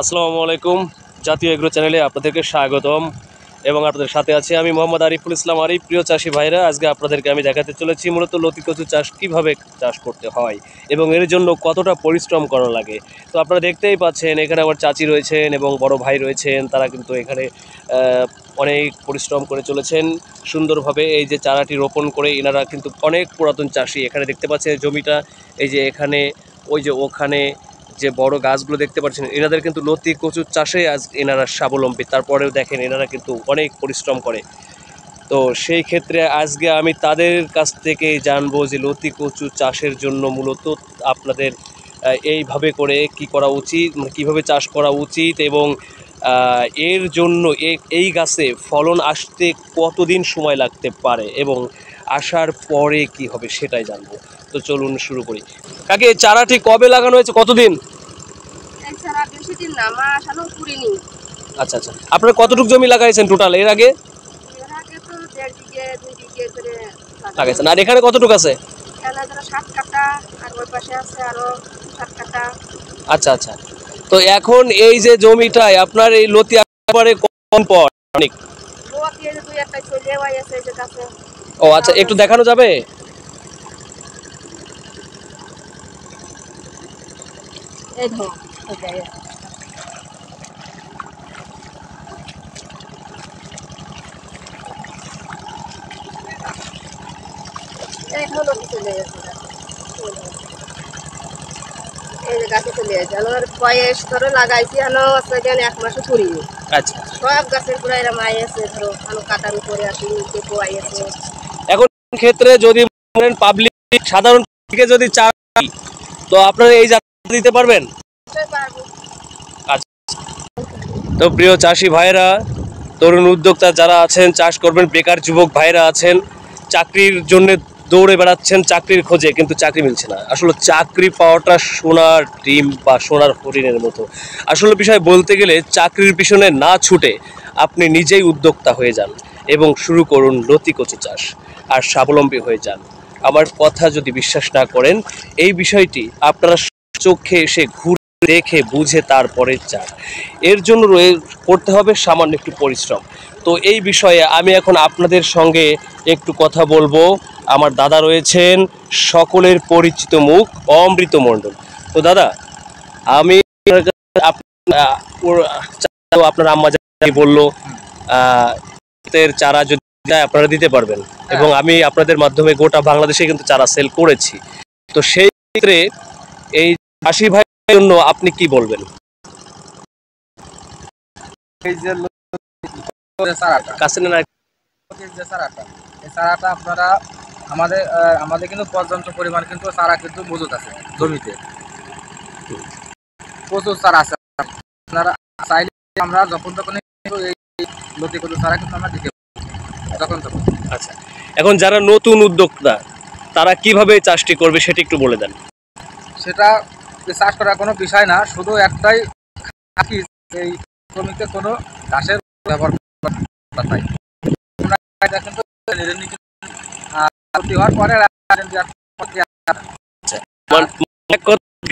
আসসালামু আলাইকুম। জাতীয় এগ্রো চ্যানেলে আপনাদেরকে স্বাগতম এবং আপনাদের সাথে আছি আমি মোহাম্মদ আরিফুল ইসলাম আরিফ। প্রিয় চাষি ভাইরা, আজকে আপনাদেরকে আমি দেখাতে চলেছি মূলত লতি কচু চাষ কীভাবে চাষ করতে হয় এবং এর জন্য কতটা পরিশ্রম করা লাগে। তো আপনারা দেখতেই পাচ্ছেন এখানে আমার চাচি রয়েছেন এবং বড় ভাই রয়েছেন, তারা কিন্তু এখানে অনেক পরিশ্রম করে চলেছেন সুন্দরভাবে। এই যে চারাটি রোপণ করে এনারা কিন্তু অনেক পুরাতন চাষি। এখানে দেখতে পাচ্ছেন জমিটা, এই যে এখানে, ওই যে ওখানে যে বড় গাছগুলো দেখতে পাচ্ছেন, এনাদের কিন্তু লতি কচুর চাষে আজ এনারা স্বাবলম্বী। তারপরেও দেখেন এনারা কিন্তু অনেক পরিশ্রম করে। তো সেই ক্ষেত্রে আজকে আমি তাদের কাছ থেকে জানবো যে লতি কচু চাষের জন্য মূলত আপনাদের এইভাবে করে কি করা উচিত, মানে কীভাবে চাষ করা উচিত এবং এর জন্য এই গাছে ফলন আসতে কতদিন সময় লাগতে পারে এবং আসার পরে কি হবে সেটাই জানবো। তো চলুন শুরু করি। কাকে চারাটি কবে লাগানো হয়েছে, কতদিন? আচ্ছা আচ্ছা, আপনারা কতটুকু জমি লাগাইছেন টোটাল এর আগে? লাগাইছেন। আর এখানে কতটুকু আছে? আচ্ছা আচ্ছা। তো এখন এই যে জমিটায় আপনার এই লতি একেবারে কম পর অনেক। ও আচ্ছা, একটু দেখানো যাবে? লাগাইছি এক মাসে ছড়িয়ে। আচ্ছা, সব গাছের পুরো এরকম আইছে, ধরো কাটার উপরে আসি আইছে। এখন ক্ষেত্রে যদি পাবলিক সাধারণ থেকে যদি চান তো আপনারা এই জায়গা দিতে পারবেন? আচ্ছা। তো প্রিয় চাষি ভাইরা, তরুণ উদ্যোক্তা যারা আছেন, চাষ করবেন, বেকার যুবক ভাইরা আছেন, চাকরির জন্য দৌড়ে বেড়াচ্ছেন চাকরির খোঁজে, কিন্তু চাকরি মিলছে না। আসলে চাকরি পাওয়াটা সোনার ডিম বা সোনার হরিণের মতো। আসলে বিষয় বলতে গেলে চাকরির পিছনে না ছুটে আপনি নিজেই উদ্যোক্তা হয়ে যান এবং শুরু করুন লতি কচু চাষ আর স্বাবলম্বী হয়ে যান। আমার কথা যদি বিশ্বাস না করেন, এই বিষয়টি আপনারা চোখে এসে ঘুরে দেখে বুঝে তারপরে চান। এর জন্য করতে হবে সামান্য একটু পরিশ্রম। তো এই বিষয়ে আমি এখন আপনাদের সঙ্গে একটু কথা বলবো। আমার দাদা রয়েছেন, সকলের পরিচিত মুখ, অমৃত মণ্ডল। তো দাদা, আমি আপনার আম্মা বললো চারা যদি আপনারা দিতে পারবেন এবং আমি আপনাদের মাধ্যমে গোটা বাংলাদেশে কিন্তু চারা সেল করেছি। তো সেই ক্ষেত্রে এই চাষি ভাইয়ের জন্য আপনি কি বলবেন? এই যে চারাটা আপনারা আমাদের কিন্তু পর্যাপ্ত পরিমাণ কিন্তু চারা কিন্তু মজুদ আছে জমিতে, প্রচুর চারা আছে। আপনারা চাইলে আমরা যখন তখন এই লতি কচু চারা কিন্তু আমরা দিতে তখন তখন। আচ্ছা, এখন যারা নতুন উদ্যোক্তা তারা কিভাবে চাষটি করবে সেটা একটু বলে দেন। সেটা চাষ করার কোনো বিষয় না, শুধু একটাই, এই জমিতে কোনো ঘাসের ব্যবহার নাই।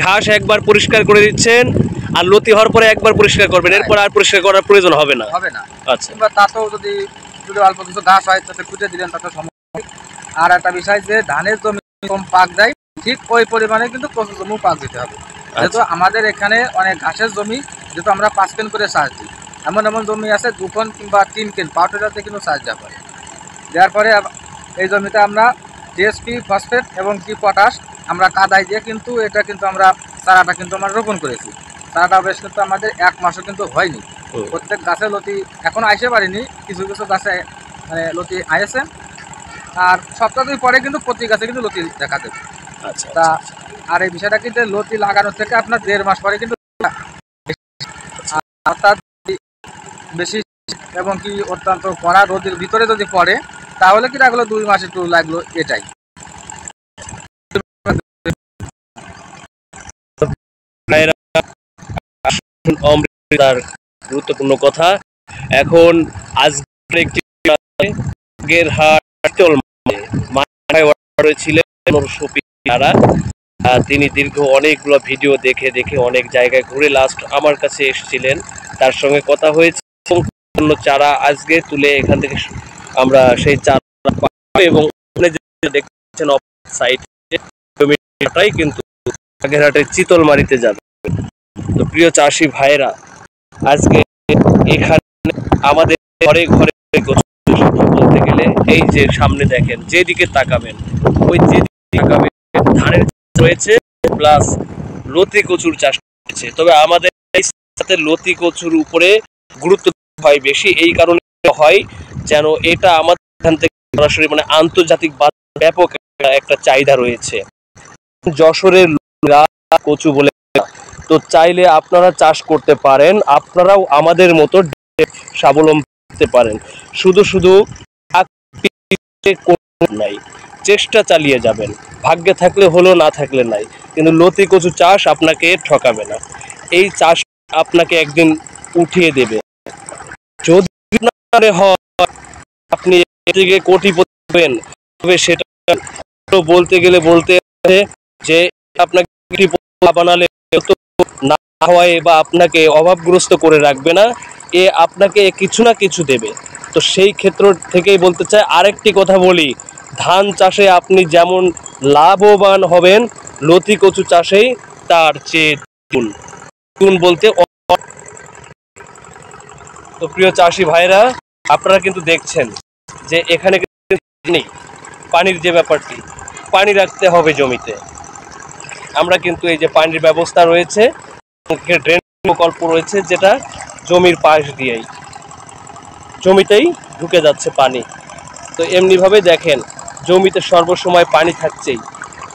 ঘাস একবার পরিষ্কার করে দিচ্ছেন আর লতি হওয়ার পরে একবার পরিষ্কার করবেন, এরপর আর পরিষ্কার করার প্রয়োজন হবে না। আচ্ছা, তাতেও যদি অল্প কিছু ঘাস হয় তাতে কুটে দিলেন, তাতে সমস্যা। আর একটা বিষয় যে ধানের জমি কম পাক দেয়, ঠিক ওই পরিমাণে কিন্তু কচু জমি পাক দিতে হবে। যেহেতু আমাদের এখানে অনেক ঘাসের জমি, যেহেতু আমরা 5 কেন করে চাষ দিই, এমন এমন জমি আছে 2 কেন কিংবা 3 কেন পাউডারতে কিন্তু চাষ দেওয়া হয়। দেওয়ার পরে এই জমিতে আমরা টিএসপি, ফসফেট এবং কি পটাশ আমরা কাদায় দিয়ে কিন্তু এটা কিন্তু আমরা চারাটা কিন্তু আমরা রোপণ করেছি। চারাটা বেশ কিন্তু আমাদের 1 মাসও কিন্তু হয়নি। প্রত্যেক গাছে লতি এখনো আইসে পারিনি, কিছু কিছু গাছে মানে লতি আইসে, আর সপ্তাহ 2 পরে কিন্তু প্রতি গাছে কিন্তু লতি দেখা দেবে। আচ্ছা, তা আর এই বিষয়টা কিন্তু লতি লাগানোর থেকে আপনার 1.5 মাস পরে কিন্তু অর্থাৎ বেশি এবং কি অত্যন্ত কড়া রোদের ভিতরে যদি পড়ে তাহলে কি লাগলো 2 মাস একটু লাগলো, এটাই। গুরুত্বপূর্ণ কথা। এখন আজকের তিনি দীর্ঘ অনেকগুলো ভিডিও দেখে দেখে অনেক জায়গায় ঘুরে লাস্ট আমার কাছে এসেছিলেন, তার সঙ্গে কথা হয়েছে এবং অন্য চারা আজকে তুলে এখান থেকে আমরা সেই চারা পাবো এবং ওখানে যে দেখছেন সাইড জমিটাই কিন্তু বাগেরহাটের চিতলমারিতে যাবে। তো প্রিয় চাষি ভাইরা, আজকে এখানে আমাদের ঘরে ঘরে বলতে গেলে এই যে সামনে দেখেন, যেদিকে তাকাবেন ওই যেদিকে তাকাবেন ধানের চাষ রয়েছে প্লাস লতি কচুর চাষ রয়েছে। তবে আমাদের সাথে লতি কচুর উপরে গুরুত্ব হয় বেশি, এই কারণে হয় যেন এটা আমাদের এখান থেকে সরাসরি মানে আন্তর্জাতিক ব্যাপক একটা চাহিদা রয়েছে যশোরের কচু বলে। তো চাইলে আপনারা চাষ করতে পারেন, আপনারাও আমাদের মতো স্বাবলম্বী হতে পারেন। শুধু শুধু নাই, চেষ্টা চালিয়ে যাবেন, ভাগ্যে থাকলে হলো, না থাকলে নাই। কিন্তু লতি কচু চাষ আপনাকে ঠকাবে না, এই চাষ আপনাকে একদিন উঠিয়ে দেবে। যদি হয় আপনি এদিকে কোটিপতি হবেন, তবে সেটা বলতে গেলে বলতে যে আপনাকে বানালে না হয় বা আপনাকে অভাবগ্রস্ত করে রাখবে না, এ আপনাকে কিছু না কিছু দেবে। তো সেই ক্ষেত্র থেকেই বলতে চাই, আরেকটি কথা বলি, ধান চাষে আপনি যেমন লাভবান হবেন, লতি কচু চাষেই তার চেয়ে দ্বিগুণ বলতে। তো প্রিয় চাষি ভাইরা, আপনারা কিন্তু দেখছেন যে এখানে পানির যে ব্যাপারটি, পানি রাখতে হবে জমিতে। আমরা কিন্তু এই যে পানির ব্যবস্থা রয়েছে, ড্রেন প্রকল্প রয়েছে যেটা জমির পাশ দিয়েই জমিতেই ঢুকে যাচ্ছে পানি। তো এমনিভাবে দেখেন জমিতে সর্বসময় পানি থাকছেই,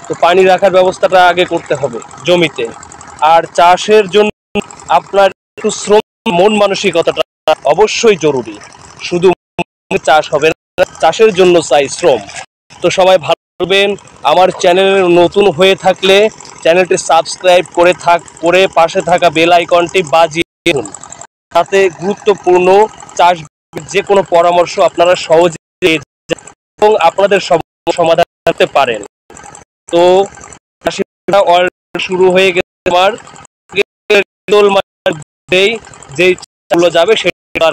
তো পানি রাখার ব্যবস্থাটা আগে করতে হবে জমিতে। আর চাষের জন্য আপনার একটু শ্রম, মন মানসিকতাটা অবশ্যই জরুরি। শুধু চাষ হবে না, চাষের জন্য চাই শ্রম। তো সবাই ভালো থাকবেন। আমার চ্যানেল নতুন হয়ে থাকলে চ্যানেলটি সাবস্ক্রাইব করে পাশে থাকা বেল আইকনটি বাজিয়ে দিন, তাতে গুরুত্বপূর্ণ চাষ যে কোনো পরামর্শ আপনারা সহজে এবং আপনাদের সমাধান করতে পারেন। তো শুরু হয়ে গেছে আমার যেই চারাগুলো যাবে সেটা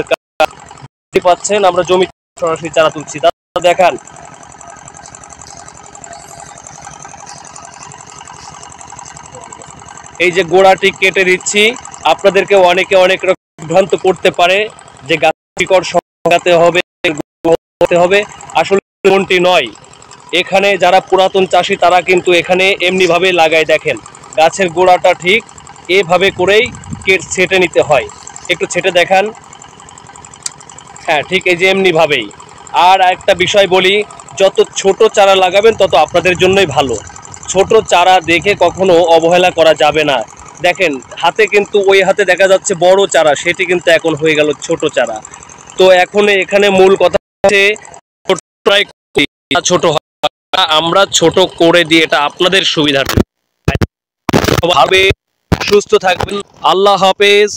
পাচ্ছেন, আমরা জমি সরাসরি চারা তুলছি, দেখান। এই যে গোড়াটি কেটে দিচ্ছি, আপনাদেরকে অনেকে অনেক রকম বিভ্রান্ত করতে পারে যে গাছ শিকড় সঙ্গাতে হবে, আসলে কোনটি নয়। এখানে যারা পুরাতন চাষি তারা কিন্তু এখানে এমনি ভাবে লাগায়, দেখেন গাছের গোড়াটা ঠিক এভাবে করেই ছেটে নিতে হয়। একটু ছেটে দেখান, হ্যাঁ ঠিক এই যে এমনি ভাবেই। আর একটা বিষয় বলি, যত ছোট চারা লাগাবেন তত আপনাদের জন্যই ভালো। ছোট চারা দেখে কখনো অবহেলা করা যাবে না। দেখেন হাতে কিন্তু ওই হাতে দেখা যাচ্ছে বড় চারা, সেটি কিন্তু এখন হয়ে গেল ছোট চারা। তো এখন এখানে মূল কথা হচ্ছে ছোট আমরা ছোট করে দিই, এটা আপনাদের সুবিধার্থে। ভাবে সুস্থ থাকবেন, আল্লাহ হাফেজ।